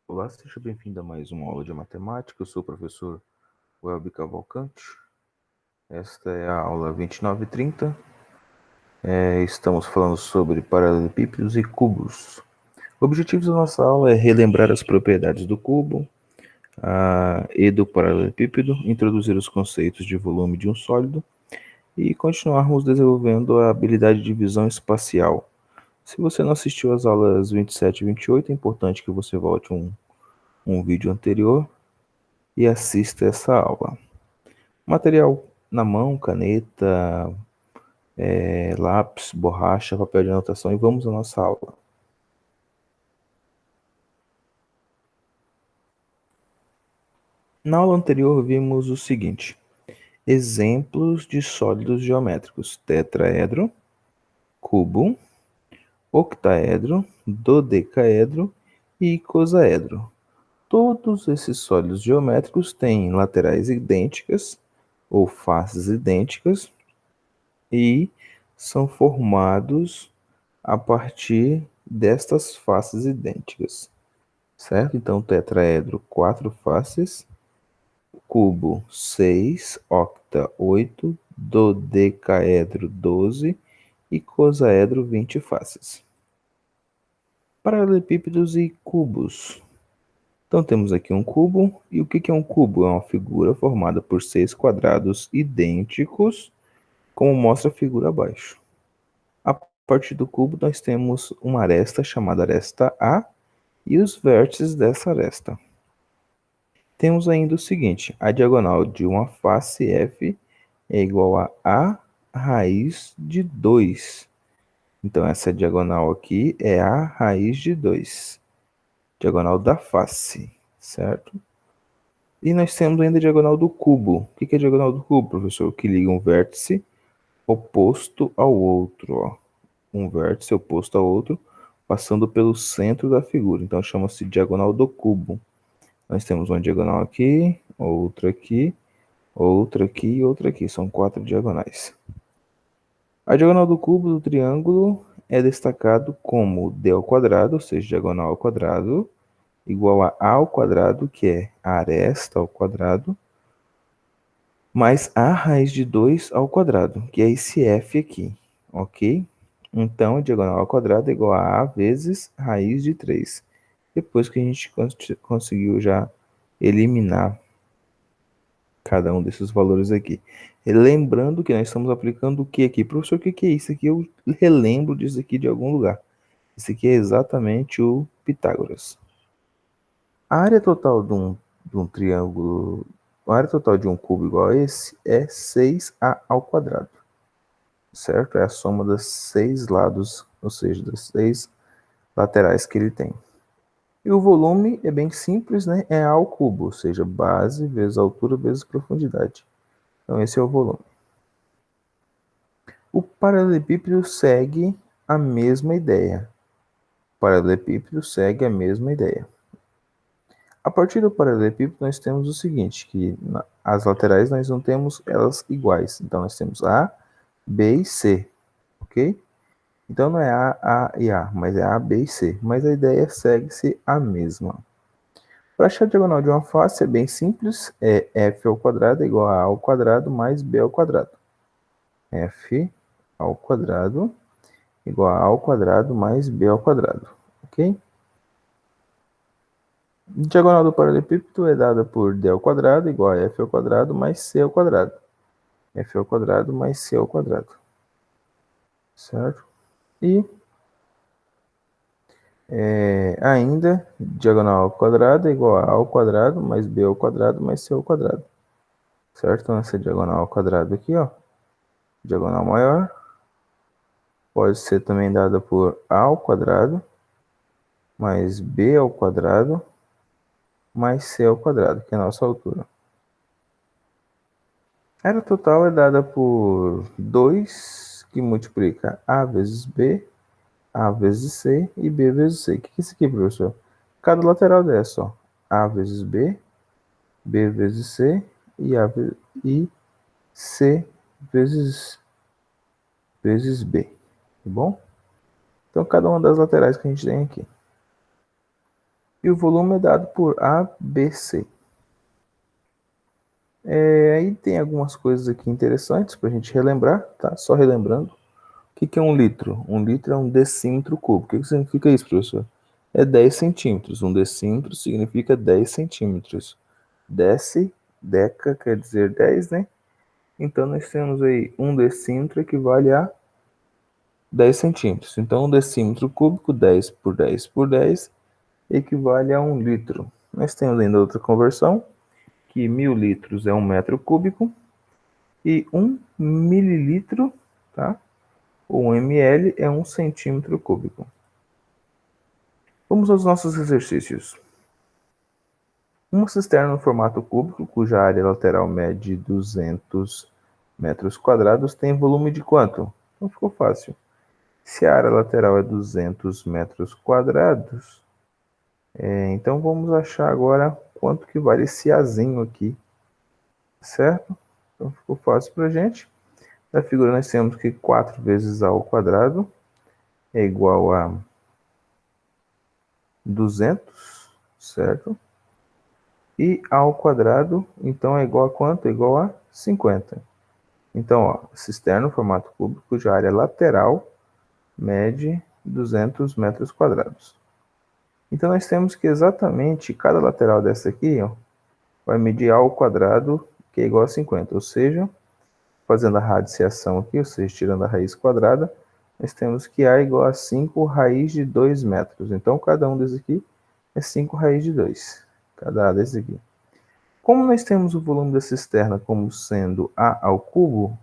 Olá, seja bem-vindo a mais uma aula de matemática. Eu sou o professor Welby Cavalcante. Esta é a aula 2930. Estamos falando sobre paralelepípedos e cubos. O objetivo da nossa aula é relembrar as propriedades do cubo e do paralelepípedo, introduzir os conceitos de volume de um sólido e continuarmos desenvolvendo a habilidade de visão espacial. Se você não assistiu às aulas 27 e 28, é importante que você volte um vídeo anterior e assista essa aula. Material na mão, caneta, lápis, borracha, papel de anotação e vamos à nossa aula. Na aula anterior vimos o seguinte: exemplos de sólidos geométricos: tetraedro, cubo, octaedro, dodecaedro e icosaedro. Todos esses sólidos geométricos têm laterais idênticas ou faces idênticas e são formados a partir destas faces idênticas, certo? Então, tetraedro, 4 faces, cubo, 6, octa, 8, dodecaedro, 12 e icosaedro, 20 faces. Paralelepípedos e cubos. Então, temos aqui um cubo, e o que é um cubo? É uma figura formada por 6 quadrados idênticos, como mostra a figura abaixo. A partir do cubo, nós temos uma aresta chamada aresta A e os vértices dessa aresta. Temos ainda o seguinte: a diagonal de uma face F é igual a A raiz de 2. Então, essa diagonal aqui é A raiz de 2. Diagonal da face, certo? E nós temos ainda a diagonal do cubo. O que é a diagonal do cubo, professor? Que liga um vértice oposto ao outro, ó. Um vértice oposto ao outro, passando pelo centro da figura. Então, chama-se diagonal do cubo. Nós temos uma diagonal aqui, outra aqui, outra aqui e outra aqui. São 4 diagonais. A diagonal do cubo do triângulo é destacado como d ao quadrado, ou seja, diagonal ao quadrado, igual a ao quadrado, que é a aresta ao quadrado, mais a raiz de 2 ao quadrado, que é esse f aqui, ok? Então, a diagonal ao quadrado é igual a vezes raiz de 3. Depois que a gente conseguiu já eliminar cada um desses valores aqui. E lembrando que nós estamos aplicando o que aqui? Professor, o que é isso aqui? Eu relembro disso aqui de algum lugar. Isso aqui é exatamente o Pitágoras. A área total de um triângulo, a área total de um cubo igual a esse é 6a ao quadrado. Certo? É a soma dos 6 lados, ou seja, das 6 laterais que ele tem. E o volume é bem simples, né? É A ao cubo, ou seja, base vezes altura vezes profundidade. Então, esse é o volume. O paralelepípedo segue a mesma ideia. O paralelepípedo segue a mesma ideia. A partir do paralelepípedo, nós temos o seguinte, que as laterais nós não temos elas iguais. Então, nós temos A, B e C, ok? Então, não é A e A, mas é A, B e C. Mas a ideia segue-se a mesma. Para achar a diagonal de uma face é bem simples, é f ao quadrado igual a ao quadrado mais b ao quadrado. F ao quadrado igual a ao quadrado mais b ao quadrado, ok? A diagonal do paralelepípedo é dada por d ao quadrado igual a f ao quadrado mais c ao quadrado. F ao quadrado mais c ao quadrado. Certo? E ainda, diagonal ao quadrado é igual a ao quadrado mais b ao quadrado mais c ao quadrado. Certo? Então, essa diagonal ao quadrado aqui, ó, diagonal maior, pode ser também dada por a ao quadrado mais b ao quadrado mais c ao quadrado, que é a nossa altura. A área total é dada por 2, que multiplica a vezes b, a vezes c e b vezes c. O que é isso aqui, professor? Cada lateral dessa, ó, a vezes b, b vezes c e c vezes b, tá bom? Então, cada uma das laterais que a gente tem aqui. E o volume é dado por ABC. Aí tem algumas coisas aqui interessantes para a gente relembrar, tá? Só relembrando. O que é um litro? Um litro é um decímetro cúbico. O que significa isso, professor? É 10 centímetros. Um decímetro significa 10 centímetros. Deca quer dizer 10, né? Então nós temos aí um decímetro equivale a 10 centímetros. Então um decímetro cúbico, 10 por 10 por 10, equivale a 1 litro. Nós temos ainda outra conversão, que 1000 litros é 1 metro cúbico e 1 mililitro, tá? Ou 1 ml é 1 centímetro cúbico. Vamos aos nossos exercícios. Uma cisterna no formato cúbico, cuja área lateral mede 200 metros quadrados, tem volume de quanto? Então ficou fácil. Se a área lateral é 200 metros quadrados, então vamos achar agora quanto que vale esse Azinho aqui, certo? Então ficou fácil para a gente. Na figura nós temos que 4 vezes A ao quadrado é igual a 200, certo? E A ao quadrado, então, é igual a quanto? É igual a 50. Então, ó, cisterna no formato cúbico, cuja área lateral mede 200 metros quadrados. Então, nós temos que exatamente cada lateral dessa aqui, ó, vai medir A ao quadrado, que é igual a 50. Ou seja, fazendo a radiciação aqui, ou seja, tirando a raiz quadrada, nós temos que A é igual a 5 raiz de 2 metros. Então, cada um desses aqui é 5 raiz de 2. Cada A desse aqui. Como nós temos o volume da cisterna como sendo A ao cubo,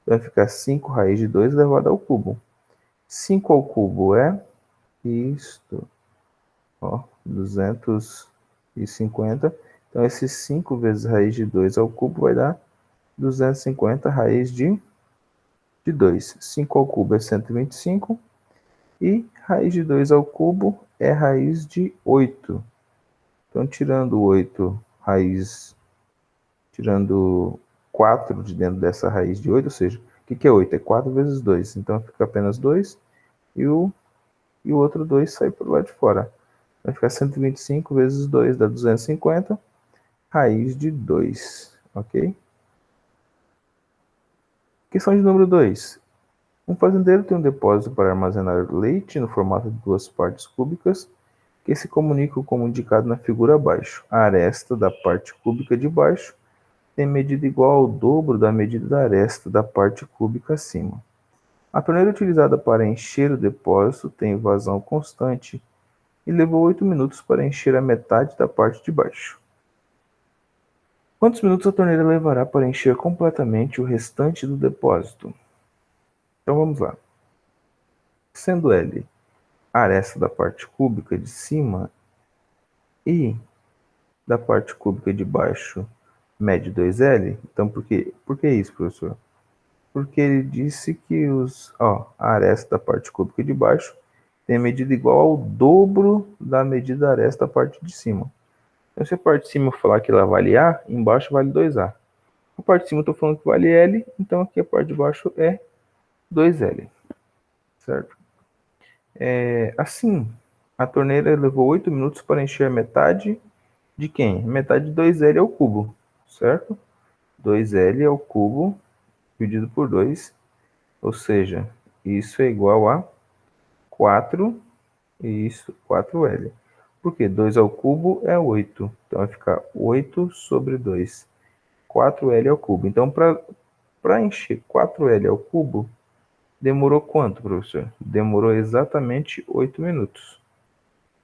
vai ficar 5 raiz de 2 elevado ao cubo. 5 ao cubo é isto, ó, 250. Então, esses 5 vezes raiz de 2 ao cubo vai dar 250 raiz de 2. 5 ao cubo é 125. E raiz de 2 ao cubo é raiz de 8. Então, tirando 4 de dentro dessa raiz de 8, ou seja, o que é 8? É 4 vezes 2. Então, fica apenas 2 e o outro 2 sai por lá de fora. Vai ficar 125 vezes 2 dá 250, raiz de 2, ok? Questão de número 2. Um fazendeiro tem um depósito para armazenar leite no formato de duas partes cúbicas que se comunicam como indicado na figura abaixo. A aresta da parte cúbica de baixo tem medida igual ao dobro da medida da aresta da parte cúbica acima. A torneira utilizada para encher o depósito tem vazão constante e levou 8 minutos para encher a metade da parte de baixo. Quantos minutos a torneira levará para encher completamente o restante do depósito? Então vamos lá. Sendo L a aresta da parte cúbica de cima e da parte cúbica de baixo mede 2L, então por que isso, professor? Porque ele disse que a aresta da parte cúbica de baixo tem a medida igual ao dobro da medida da aresta da parte de cima. Então, se a parte de cima eu falar que ela vale A, embaixo vale 2A. A parte de cima eu estou falando que vale L, então aqui a parte de baixo é 2L, certo? Assim, a torneira levou 8 minutos para encher metade de quem? Metade de 2L ao cubo, certo? 2L ao cubo dividido por 2, ou seja, isso é igual a 4, e isso, 4L. Por quê? 2 ao cubo é 8, então vai ficar 8 sobre 2, 4L ao cubo. Então, para encher 4L ao cubo, demorou quanto, professor? Demorou exatamente 8 minutos.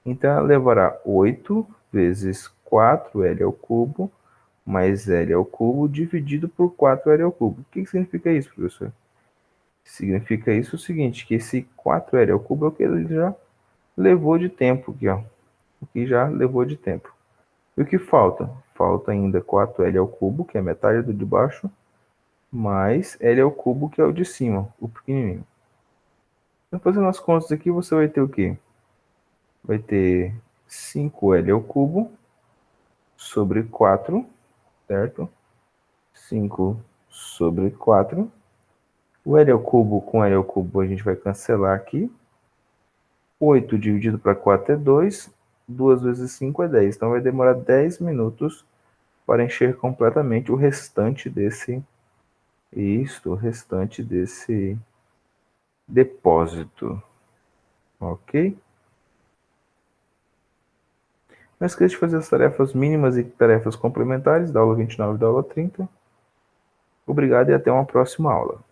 Então, ela levará 8 vezes 4L ao cubo mais L ao cubo dividido por 4L ao cubo. O que significa isso, professor? Significa isso o seguinte, que esse 4L ao cubo é o que ele já levou de tempo aqui, ó. O que já levou de tempo. E o que falta? Falta ainda 4L ao cubo, que é metade do de baixo, mais L ao cubo, que é o de cima, o pequenininho. Então, fazendo as contas aqui, você vai ter o quê? Vai ter 5L ao cubo sobre 4, certo? 5 sobre 4. O L ao cubo com L ao cubo a gente vai cancelar aqui. 8 dividido para 4 é 2. 2 vezes 5 é 10. Então vai demorar 10 minutos para encher completamente o restante desse depósito, ok? Não esqueça de fazer as tarefas mínimas e tarefas complementares da aula 29 e da aula 30. Obrigado e até uma próxima aula.